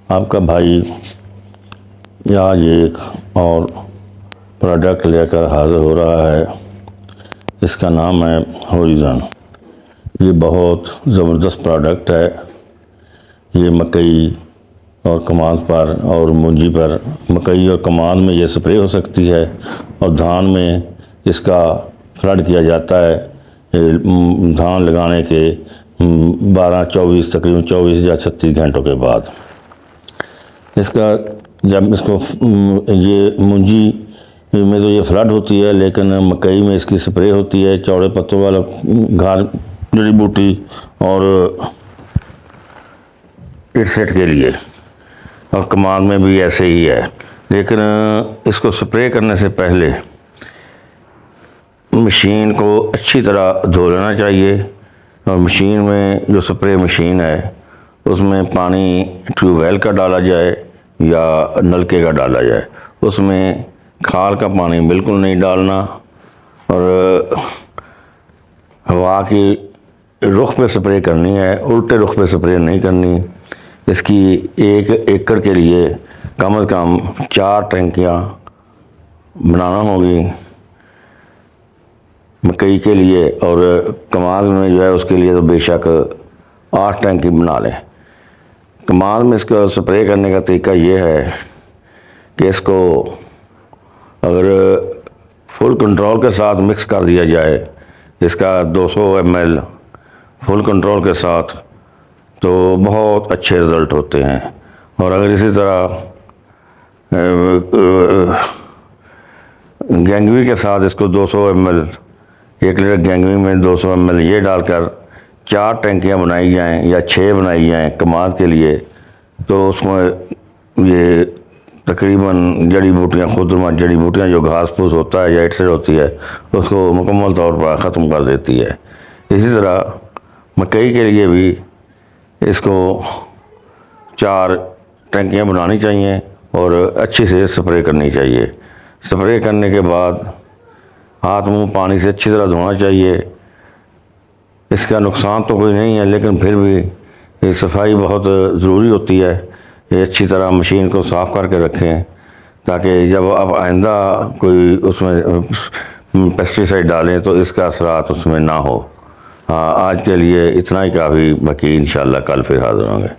आपका भाई आज एक और प्रोडक्ट लेकर हाज़िर हो रहा है। इसका नाम है होरिज़न। ये बहुत ज़बरदस्त प्रोडक्ट है। ये मकई और कमाद पर और मुंजी पर, मकई और कमाद में ये स्प्रे हो सकती है और धान में इसका फ्लड किया जाता है। धान लगाने के 12-24 तकरीबन 24 या 36 घंटों के बाद इसका जब इसको ये मुंजी में तो ये फ्लड होती है, लेकिन मकई में इसकी स्प्रे होती है चौड़े पत्तों वाला घास जड़ी बूटी और इरसेट के लिए, और कमाद में भी ऐसे ही है। लेकिन इसको स्प्रे करने से पहले मशीन को अच्छी तरह धो लेना चाहिए। और मशीन में जो स्प्रे मशीन है उसमें पानी ट्यूबवेल का डाला जाए या नलके का डाला जाए। उसमें खाल का पानी बिल्कुल नहीं डालना और हवा की रुख पे स्प्रे करनी है, उल्टे रुख पे स्प्रे नहीं करनी। इसकी 1 एकड़ के लिए कम से कम 4 टंकियाँ बनाना होगी मकई के लिए, और कमाद में जो है उसके लिए तो बेशक 8 टंकी बना लें। कमाद में इसका स्प्रे करने का तरीका ये है कि इसको अगर फुल कंट्रोल के साथ मिक्स कर दिया जाए, इसका 200 ml फुल कंट्रोल के साथ, तो बहुत अच्छे रिज़ल्ट होते हैं। और अगर इसी तरह गैंगवी के साथ इसको 200 ml 1 लीटर गैंगवी में 200 ml ये डालकर 4 टंकियाँ बनाई जाएं या 6 बनाई जाएं कमाद के लिए, तो उसमें ये तकरीबन जड़ी बूटियाँ, खुदरुमा जड़ी बूटियाँ जो घास फूस होता है या इटसेट होती है उसको मुकम्मल तौर पर ख़त्म कर देती है। इसी तरह मकई के लिए भी इसको 4 टंकियाँ बनानी चाहिए और अच्छी से स्प्रे करनी चाहिए। स्प्रे करने के बाद हाथ मुंह पानी से अच्छी तरह धोना चाहिए। इसका नुकसान तो कोई नहीं है, लेकिन फिर भी ये सफाई बहुत ज़रूरी होती है। ये अच्छी तरह मशीन को साफ़ करके रखें ताकि जब आप आइंदा कोई उसमें पेस्टिसाइड डालें तो इसका असरात उसमें ना हो। हाँ, आज के लिए इतना ही काफ़ी, बाकी इंशाल्लाह कल फिर हाज़िर होंगे।